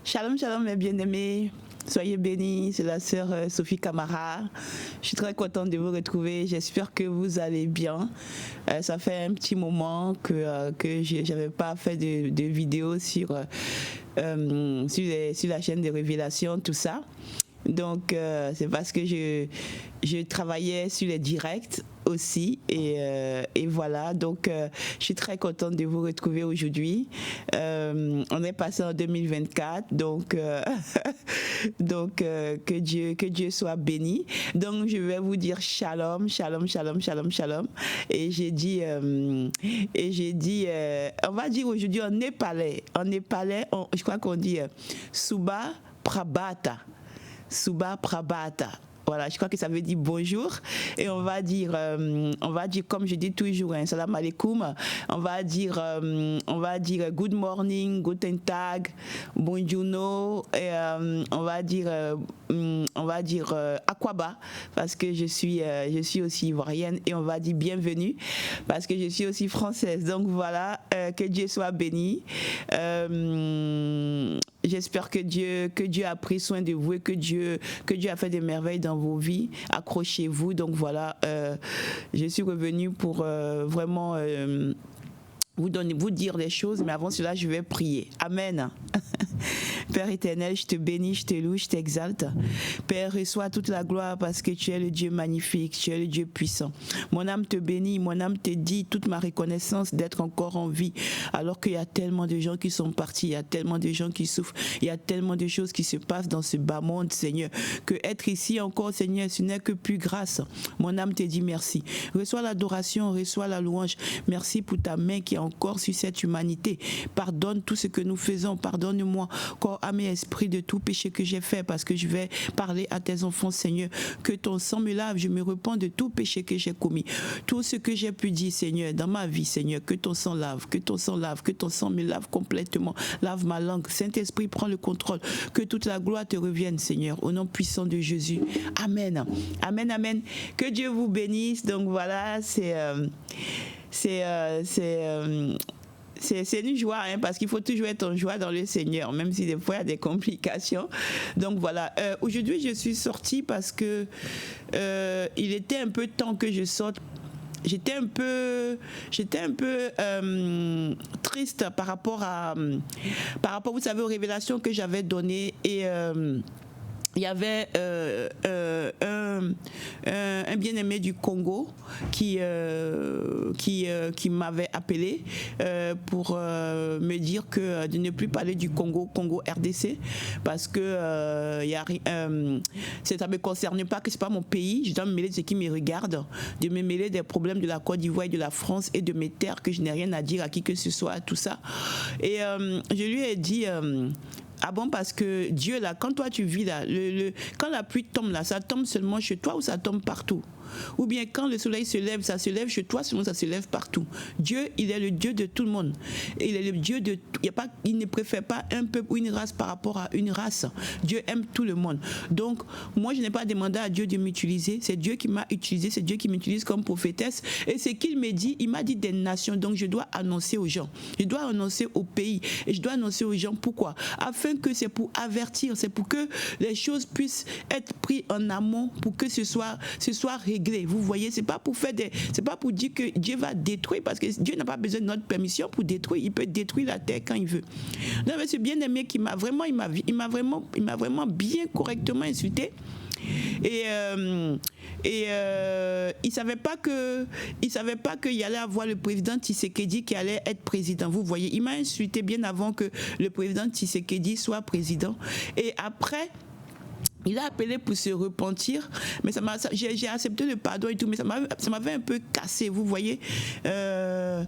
Shalom, shalom mes bien-aimés. Soyez bénis, c'est la sœur Sophie Camara. Je suis très contente de vous retrouver. J'espère que vous allez bien. Ça fait un petit moment que je n'avais pas fait de vidéo sur la chaîne de Révélation, tout ça. Donc, c'est parce que je travaillais sur les directs aussi et voilà, donc je suis très contente de vous retrouver aujourd'hui. On est passé en 2024, donc que Dieu soit béni. Donc je vais vous dire shalom, shalom, shalom, shalom, shalom. Et j'ai dit on va dire aujourd'hui en népalais, je crois qu'on dit Suba Prabhata. Suba Prabhata. Voilà, je crois que ça veut dire bonjour. Et on va dire comme je dis toujours, salam alaikum. On va dire good morning, guten tag, bonjour. Et on va dire akwaba parce que je suis aussi ivoirienne, et on va dire bienvenue parce que je suis aussi française. Donc voilà, que Dieu soit béni. J'espère que Dieu a pris soin de vous et que Dieu a fait des merveilles dans vos vies. Accrochez-vous. Donc voilà, je suis revenue pour vraiment vous dire des choses, mais avant cela, je vais prier. Amen. Père éternel, je te bénis, je te loue, je t'exalte. Père, reçois toute la gloire parce que tu es le Dieu magnifique, tu es le Dieu puissant. Mon âme te bénit, mon âme te dit toute ma reconnaissance d'être encore en vie, alors qu'il y a tellement de gens qui sont partis, il y a tellement de gens qui souffrent, il y a tellement de choses qui se passent dans ce bas monde, Seigneur, que être ici encore, Seigneur, ce n'est que plus grâce. Mon âme te dit merci. Reçois l'adoration, reçois la louange. Merci pour ta main qui est encore sur cette humanité. Pardonne tout ce que nous faisons, pardonne-moi, corps, âme et esprit, de tout péché que j'ai fait, parce que je vais parler à tes enfants, Seigneur. Que ton sang me lave, je me repens de tout péché que j'ai commis. Tout ce que j'ai pu dire, Seigneur, dans ma vie, Seigneur, que ton sang lave, que ton sang lave, que ton sang me lave complètement. Lave ma langue. Saint-Esprit, prends le contrôle. Que toute la gloire te revienne, Seigneur, au nom puissant de Jésus. Amen. Amen, amen. Que Dieu vous bénisse. Donc voilà, c'est une joie, parce qu'il faut toujours être en joie dans le Seigneur, même si des fois il y a des complications. Donc voilà, aujourd'hui je suis sortie parce que il était un peu temps que je sorte. J'étais un peu triste par rapport, vous savez, aux révélations que j'avais données, et il y avait un bien-aimé du Congo qui m'avait appelé pour me dire que de ne plus parler du Congo RDC, parce que ça ne me concerne pas, que ce n'est pas mon pays. Je dois me mêler de ce qui me regarde, de me mêler des problèmes de la Côte d'Ivoire et de la France et de mes terres, que je n'ai rien à dire à qui que ce soit, tout ça. Et je lui ai dit... ah bon, parce que Dieu, là, quand toi tu vis là, quand la pluie tombe là, ça tombe seulement chez toi ou ça tombe partout? Ou bien quand le soleil se lève, ça se lève chez toi, seulement ça se lève partout. Dieu, il est le Dieu de tout le monde. Et il est le Dieu de... il ne préfère pas un peuple ou une race par rapport à une race. Dieu aime tout le monde. Donc, moi, je n'ai pas demandé à Dieu de m'utiliser. C'est Dieu qui m'a utilisé. C'est Dieu qui m'utilise comme prophétesse. Et c'est qu'il me dit, il m'a dit des nations. Donc, je dois annoncer aux gens. Je dois annoncer au pays. Et je dois annoncer aux gens. Pourquoi? Afin que c'est pour avertir. C'est pour que les choses puissent être prises en amont, pour que ce soit réglé. Vous voyez, c'est pas pour dire que Dieu va détruire, parce que Dieu n'a pas besoin de notre permission pour détruire. Il peut détruire la terre quand il veut. Non, mais ce bien-aimé qui m'a vraiment, il m'a vraiment bien correctement insulté. Et il savait pas qu'il allait avoir le président Tshisekedi qui allait être président. Vous voyez, il m'a insulté bien avant que le président Tshisekedi soit président. Et après, il a appelé pour se repentir, mais j'ai accepté le pardon et tout, mais ça m'avait un peu cassé, vous voyez. Ça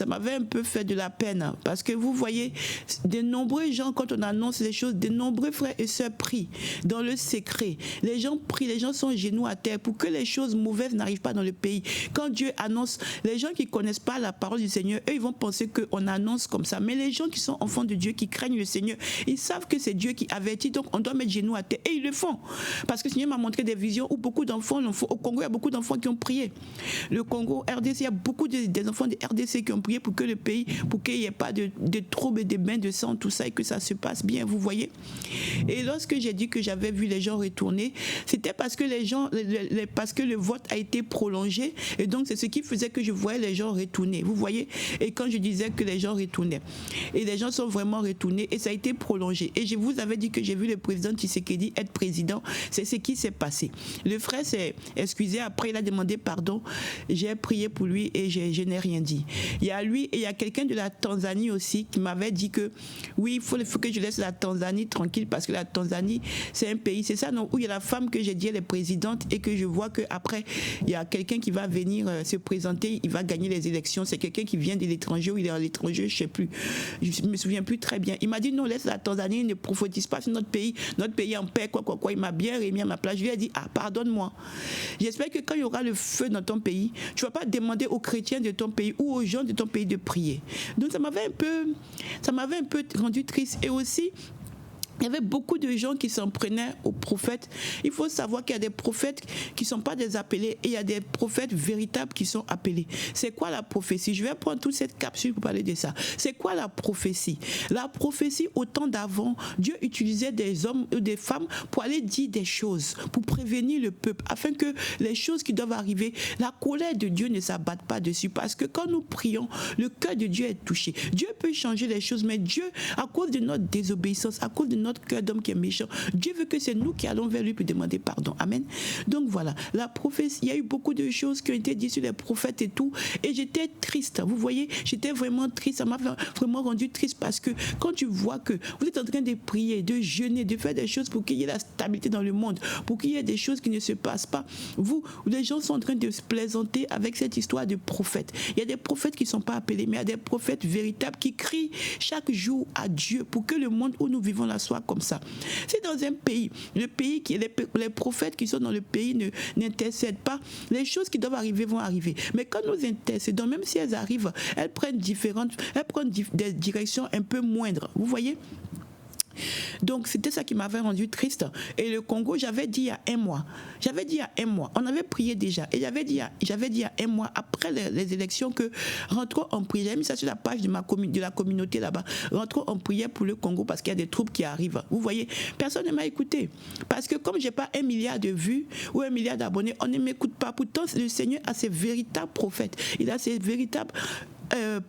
m'avait un peu fait de la peine, parce que vous voyez, de nombreux gens, quand on annonce les choses, de nombreux frères et sœurs prient dans le secret. Les gens prient, les gens sont genoux à terre pour que les choses mauvaises n'arrivent pas dans le pays. Quand Dieu annonce, les gens qui ne connaissent pas la parole du Seigneur, eux, ils vont penser qu'on annonce comme ça. Mais les gens qui sont enfants de Dieu, qui craignent le Seigneur, ils savent que c'est Dieu qui avertit, donc on doit mettre genoux à terre. Et ils le font. Parce que le Seigneur m'a montré des visions où beaucoup d'enfants l'ont fait. Au Congo, il y a beaucoup d'enfants qui ont prié. Le Congo, RDC, il y a beaucoup des enfants de RDC qui ont prié pour que le pays, pour qu'il n'y ait pas de troubles, de bains de sang, tout ça, et que ça se passe bien, vous voyez. Et lorsque j'ai dit que j'avais vu les gens retourner, c'était parce que parce que le vote a été prolongé, et donc c'est ce qui faisait que je voyais les gens retourner, vous voyez. Et quand je disais que les gens retournaient, et les gens sont vraiment retournés, et ça a été prolongé. Et je vous avais dit que j'ai vu le président Tshisekedi être président, c'est ce qui s'est passé. Le frère s'est excusé, après il a demandé pardon, j'ai prié pour lui et je n'ai rien dit. Il y a lui et il y a quelqu'un de la Tanzanie aussi qui m'avait dit que oui, il faut que je laisse la Tanzanie tranquille parce que la Tanzanie c'est un pays, c'est ça non, où il y a la femme que j'ai dit elle est présidente et que je vois qu'après il y a quelqu'un qui va venir se présenter, il va gagner les élections, c'est quelqu'un qui vient de l'étranger ou il est à l'étranger, je ne sais plus, je ne me souviens plus très bien. Il m'a dit non, laisse la Tanzanie, ne prophétise pas sur notre pays en paix, quoi. Il m'a bien remis à ma place. Je lui ai dit pardonne-moi. J'espère que quand il y aura le feu dans ton pays, tu ne vas pas demander aux chrétiens de ton pays ou aux gens de ton pays de prier. Donc ça m'avait un peu rendu triste. Et aussi, il y avait beaucoup de gens qui s'en prenaient aux prophètes. Il faut savoir qu'il y a des prophètes qui ne sont pas des appelés et il y a des prophètes véritables qui sont appelés. C'est quoi la prophétie? Je vais prendre toute cette capsule pour parler de ça. C'est quoi la prophétie? La prophétie, au temps d'avant, Dieu utilisait des hommes ou des femmes pour aller dire des choses, pour prévenir le peuple, afin que les choses qui doivent arriver, la colère de Dieu ne s'abatte pas dessus. Parce que quand nous prions, le cœur de Dieu est touché. Dieu peut changer les choses, mais Dieu, à cause de notre désobéissance, à cause de notre cœur d'homme qui est méchant, Dieu veut que c'est nous qui allons vers lui pour demander pardon. Amen. Donc voilà, la prophétie, il y a eu beaucoup de choses qui ont été dites sur les prophètes et tout, et j'étais triste. Vous voyez, j'étais vraiment triste. Ça m'a vraiment rendu triste parce que quand tu vois que vous êtes en train de prier, de jeûner, de faire des choses pour qu'il y ait la stabilité dans le monde, pour qu'il y ait des choses qui ne se passent pas, les gens sont en train de se plaisanter avec cette histoire de prophètes. Il y a des prophètes qui ne sont pas appelés, mais il y a des prophètes véritables qui crient chaque jour à Dieu pour que le monde où nous vivons là soit comme ça. Si dans un pays, les prophètes qui sont dans le pays n'intercèdent pas, les choses qui doivent arriver vont arriver. Mais quand nous intercédons, même si elles arrivent, elles prennent des directions un peu moindres. Vous voyez? Donc c'était ça qui m'avait rendu triste. Et le Congo, j'avais dit il y a un mois, on avait prié déjà, et j'avais dit il y a un mois après les élections que rentrons en prière. J'ai mis ça sur la page de la communauté là-bas, rentrons en prière pour le Congo parce qu'il y a des troupes qui arrivent. Vous voyez, personne ne m'a écouté parce que comme j'ai pas 1 milliard de vues ou 1 milliard d'abonnés, on ne m'écoute pas. Pourtant le Seigneur a ses véritables prophètes, il a ses véritables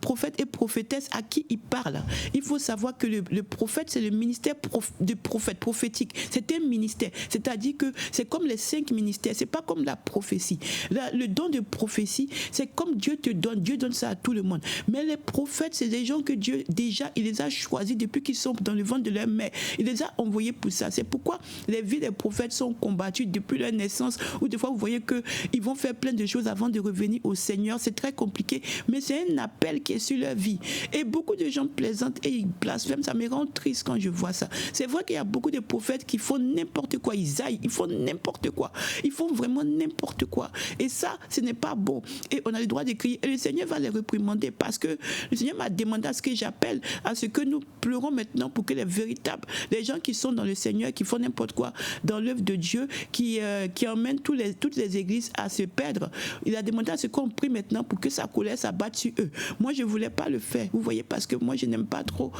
prophètes et prophétesses à qui il parle. Il faut savoir que le prophète, c'est le ministère de prophète prophétique. C'est un ministère. C'est-à-dire que c'est comme les 5 ministères. C'est pas comme la prophétie. Le don de prophétie, c'est comme Dieu te donne. Dieu donne ça à tout le monde. Mais les prophètes, c'est des gens que Dieu, déjà, il les a choisis depuis qu'ils sont dans le ventre de leur mère. Il les a envoyés pour ça. C'est pourquoi les vies des prophètes sont combattues depuis leur naissance, où des fois, vous voyez qu'ils vont faire plein de choses avant de revenir au Seigneur. C'est très compliqué. Mais c'est un appel qui est sur leur vie. Et beaucoup de gens plaisantent et ils blasphèment. Ça me rend triste quand je vois ça. C'est vrai qu'il y a beaucoup de prophètes qui font n'importe quoi. Ils font n'importe quoi. Ils font vraiment n'importe quoi. Et ça, ce n'est pas bon. Et on a le droit de crier. Et le Seigneur va les réprimander parce que le Seigneur m'a demandé à ce que j'appelle, à ce que nous pleurons maintenant pour que les véritables, les gens qui sont dans le Seigneur, qui font n'importe quoi dans l'œuvre de Dieu, qui emmènent toutes les églises à se perdre. Il a demandé à ce qu'on prie maintenant pour que sa colère s'abatte sur eux. Moi, je ne voulais pas le faire, vous voyez, parce que moi, je n'aime pas trop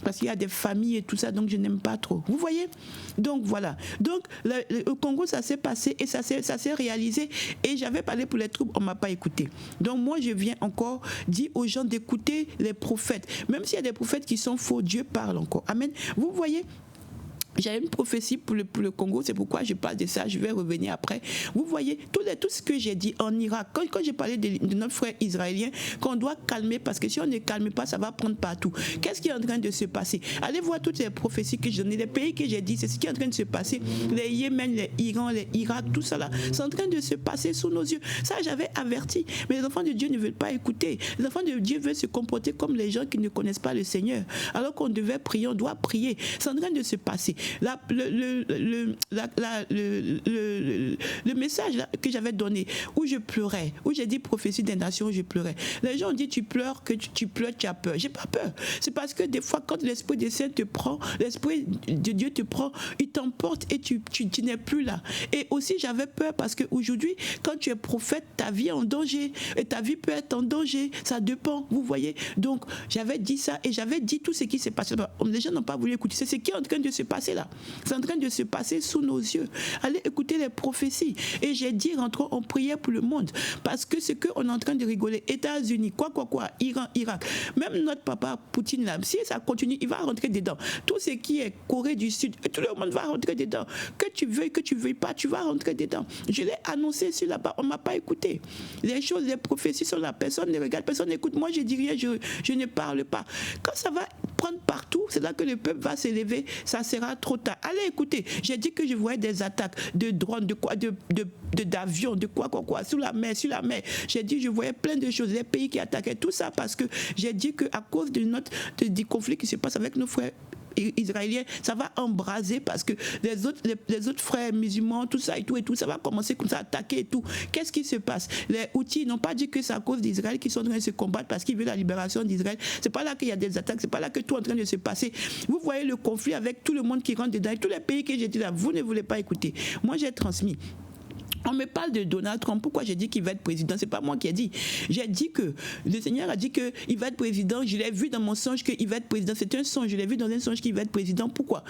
parce qu'il y a des familles et tout ça, donc je n'aime pas trop, vous voyez. Donc, voilà. Donc, au Congo, ça s'est passé et ça s'est réalisé et j'avais parlé pour les troupes, on ne m'a pas écouté. Donc, moi, je viens encore dire aux gens d'écouter les prophètes. Même s'il y a des prophètes qui sont faux, Dieu parle encore. Amen. Vous voyez. J'avais une prophétie pour le Congo, c'est pourquoi je parle de ça, je vais revenir après. Vous voyez, tout ce que j'ai dit en Irak, quand j'ai parlé de notre frère israélien, qu'on doit calmer, parce que si on ne calme pas, ça va prendre partout. Qu'est-ce qui est en train de se passer? Allez voir toutes les prophéties que j'ai données, les pays que j'ai dit, c'est ce qui est en train de se passer. Les Yémen, les Iran, les Irak, tout ça là, c'est en train de se passer sous nos yeux. Ça, j'avais averti, mais les enfants de Dieu ne veulent pas écouter. Les enfants de Dieu veulent se comporter comme les gens qui ne connaissent pas le Seigneur. Alors qu'on devait prier, on doit prier. C'est en train de se passer. le message là, que j'avais donné, où je pleurais, où j'ai dit prophétie des nations, où je pleurais. Les gens ont dit tu pleures, que tu pleures, tu as peur. J'ai pas peur. C'est parce que des fois, quand l'Esprit des Saints te prend, l'Esprit de Dieu te prend, il t'emporte et tu n'es plus là. Et aussi, j'avais peur parce qu'aujourd'hui, quand tu es prophète, ta vie est en danger. Et ta vie peut être en danger. Ça dépend, vous voyez. Donc, j'avais dit ça et j'avais dit tout ce qui s'est passé. Les gens n'ont pas voulu écouter. C'est ce qui est en train de se passer là. C'est en train de se passer sous nos yeux. Allez écouter les prophéties. Et j'ai dit, rentrons en prière pour le monde. Parce que ce qu'on est en train de rigoler, États-Unis, quoi, Iran, Irak, même notre papa Poutine là, si ça continue, il va rentrer dedans. Tout ce qui est Corée du Sud, tout le monde va rentrer dedans. Que tu veuilles pas, tu vas rentrer dedans. Je l'ai annoncé sur là-bas, on ne m'a pas écouté. Les choses, les prophéties sont là, personne ne regarde, personne n'écoute. Moi, je dis rien, je ne parle pas. Quand ça va prendre partout, c'est là que le peuple va s'élever, ça sera trop tard. Allez écoutez, j'ai dit que je voyais des attaques de drones, d'avions, de quoi, sur la mer. J'ai dit je voyais plein de choses, les pays qui attaquaient, tout ça parce que j'ai dit qu'à cause du conflit qui se passe avec nos frères israéliens, ça va embraser parce que les autres frères musulmans, tout ça et tout, ça va commencer comme ça à attaquer et tout. Qu'est-ce qui se passe? Les Houthis n'ont pas dit que c'est à cause d'Israël qu'ils sont en train de se combattre parce qu'ils veulent la libération d'Israël. C'est pas là qu'il y a des attaques, c'est pas là que tout est en train de se passer. Vous voyez le conflit avec tout le monde qui rentre dedans et tous les pays que j'ai dit là, vous ne voulez pas écouter. Moi, j'ai transmis. On me parle de Donald Trump. Pourquoi j'ai dit qu'il va être président? C'est pas moi qui ai dit. J'ai dit que le Seigneur a dit qu'il va être président. Je l'ai vu dans mon songe qu'il va être président. C'est un songe. Je l'ai vu dans un songe qu'il va être président. Pourquoi?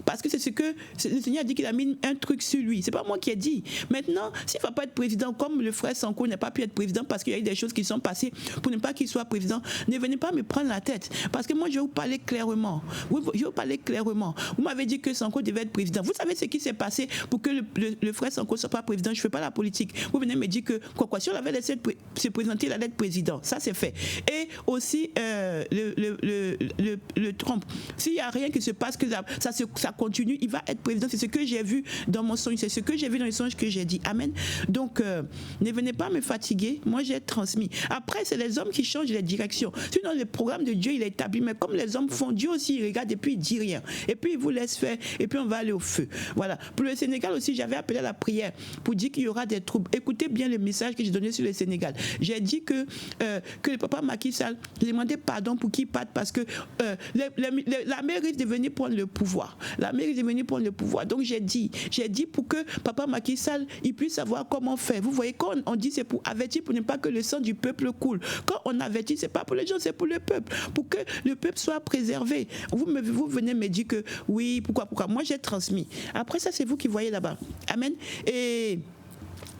Parce que c'est ce que le Seigneur a dit qu'il a mis un truc sur lui. C'est pas moi qui ai dit. Maintenant, s'il ne va pas être président, comme le frère Sanko n'a pas pu être président parce qu'il y a eu des choses qui sont passées pour ne pas qu'il soit président, ne venez pas me prendre la tête. Parce que moi, je vais vous parler clairement. Je vais vous parler clairement. Vous m'avez dit que Sanko devait être président. Vous savez ce qui s'est passé pour que le frère Sanko ne soit pas président? Je ne fais pas la politique. Vous venez me dire que si on l'avait laissé se présenter, il allait être président. Ça, c'est fait. Et aussi, le Trump, s'il n'y a rien qui se passe, que ça continue, il va être président. C'est ce que j'ai vu dans mon songe. C'est ce que j'ai vu dans les songes que j'ai dit. Amen. Donc, ne venez pas me fatiguer. Moi, j'ai transmis. Après, c'est les hommes qui changent les directions. Sinon, le programme de Dieu, il est établi. Mais comme les hommes font, Dieu aussi, il regarde et puis il ne dit rien. Et puis, il vous laisse faire. Et puis, on va aller au feu. Voilà. Pour le Sénégal aussi, j'avais appelé à la prière pour dire qu'il y aura des troubles. Écoutez bien le message que j'ai donné sur le Sénégal. J'ai dit que le papa Macky Sall, j'ai demandé pardon pour qu'il parte parce que la mère risque de venir prendre le pouvoir. La mère risque de venir prendre le pouvoir. Donc j'ai dit pour que papa Macky Sall, il puisse savoir comment faire. Vous voyez, quand on dit c'est pour avertir, pour ne pas que le sang du peuple coule. Quand on avertit, c'est pas pour les gens, c'est pour le peuple. Pour que le peuple soit préservé. Vous venez me dire que oui, pourquoi. Moi j'ai transmis. Après ça, c'est vous qui voyez là-bas. Amen. Et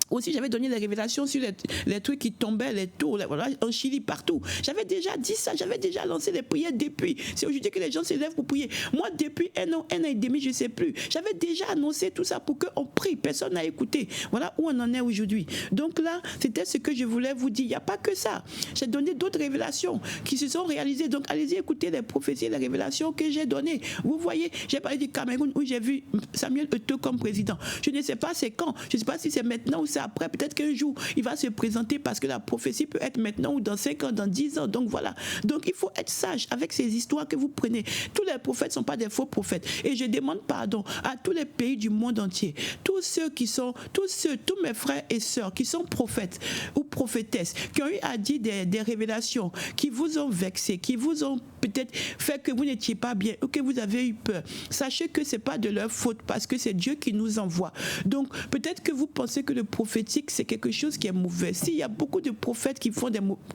aussi, j'avais donné des révélations sur les trucs qui tombaient, les tours, voilà, en Chili, partout. J'avais déjà dit ça, j'avais déjà lancé les prières depuis. C'est aujourd'hui que les gens se lèvent pour prier. Moi, depuis un an et demi, je ne sais plus. J'avais déjà annoncé tout ça pour qu'on prie. Personne n'a écouté. Voilà où on en est aujourd'hui. Donc là, c'était ce que je voulais vous dire. Il n'y a pas que ça. J'ai donné d'autres révélations qui se sont réalisées. Donc, allez-y écouter les prophéties, les révélations que j'ai données. Vous voyez, j'ai parlé du Cameroun où j'ai vu Samuel Eto'o comme président. Je ne sais pas c'est quand. Je ne sais pas si c'est maintenant ou c'est après. Peut-être qu'un jour, il va se présenter parce que la prophétie peut être maintenant ou dans 5 ans, dans 10 ans. Donc voilà. Donc il faut être sage avec ces histoires que vous prenez. Tous les prophètes ne sont pas des faux prophètes. Et je demande pardon à tous les pays du monde entier. Tous mes frères et sœurs qui sont prophètes ou prophétesses, qui ont eu à dire des révélations, qui vous ont vexé, qui vous ont peut-être fait que vous n'étiez pas bien ou que vous avez eu peur. Sachez que ce n'est pas de leur faute parce que c'est Dieu qui nous envoie. Donc peut-être que vous pensez que le prophétique c'est quelque chose qui est mauvais. S'il y a beaucoup de prophètes qui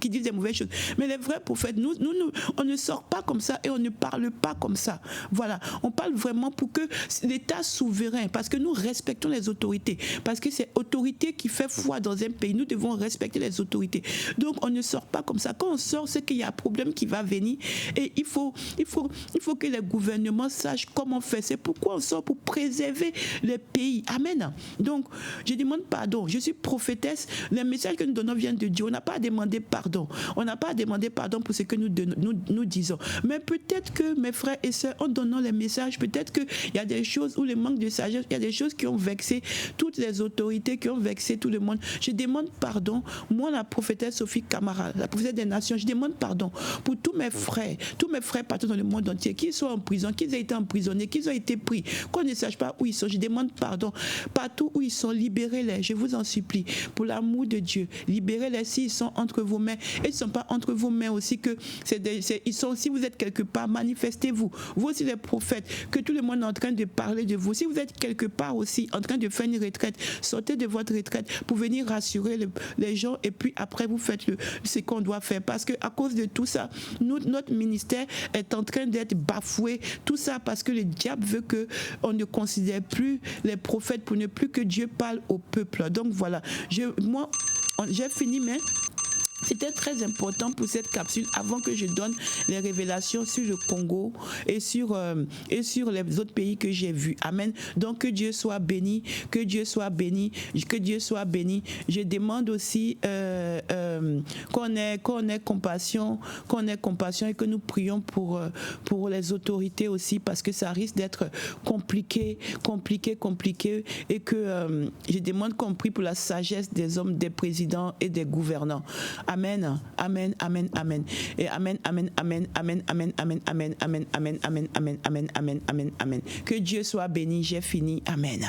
disent des mauvaises choses, mais les vrais prophètes, nous, on ne sort pas comme ça et on ne parle pas comme ça. Voilà, on parle vraiment pour que l'État souverain, parce que nous respectons les autorités, parce que c'est l'autorité qui fait foi dans un pays. Nous devons respecter les autorités. Donc on ne sort pas comme ça. Quand on sort, c'est qu'il y a un problème qui va venir et il faut que les gouvernements sachent comment faire. C'est pourquoi on sort pour préserver les pays. Amen. Donc je demande pardon. Je suis prophétesse, les messages que nous donnons viennent de Dieu. On n'a pas à demander pardon. On n'a pas à demander pardon pour ce que nous disons. Mais peut-être que mes frères et sœurs, en donnant les messages, peut-être qu'il y a des choses où le manque de sagesse, il y a des choses qui ont vexé toutes les autorités, qui ont vexé tout le monde. Je demande pardon. Moi, la prophétesse Sophie Camara, la prophétesse des nations, je demande pardon pour tous mes frères, tous mes frères partout dans le monde entier, qu'ils soient en prison, qu'ils aient été emprisonnés, qu'ils ont été pris, qu'on ne sache pas où ils sont. Je demande pardon. Partout où ils sont, libérez-les, je vous en supplie. Pour l'amour de Dieu, libérez-les s'ils sont entre vos mains. Et ils ne sont pas entre vos mains aussi, que ils sont, si vous êtes quelque part, manifestez-vous. Vous aussi les prophètes, que tout le monde est en train de parler de vous. Si vous êtes quelque part aussi en train de faire une retraite, sortez de votre retraite pour venir rassurer les gens et puis après vous faites ce qu'on doit faire. Parce qu'à cause de tout ça, notre ministère est en train d'être bafoué. Tout ça parce que le diable veut qu'on ne considère plus les prophètes pour ne plus que Dieu parle au peuple. Donc voilà, moi j'ai fini, mais c'était très important pour cette capsule avant que je donne les révélations sur le Congo et sur les autres pays que j'ai vus. Amen. Donc que Dieu soit béni, que Dieu soit béni, que Dieu soit béni. Je demande aussi qu'on ait compassion et que nous prions pour les autorités aussi, parce que ça risque d'être compliqué et que je demande qu'on prie pour la sagesse des hommes, des présidents et des gouvernants. Amen, amen, amen, amen. Et amen, amen, amen, amen, amen, amen, amen, amen, amen, amen, amen, amen, amen, amen, amen. Que Dieu soit béni, j'ai fini. Amen.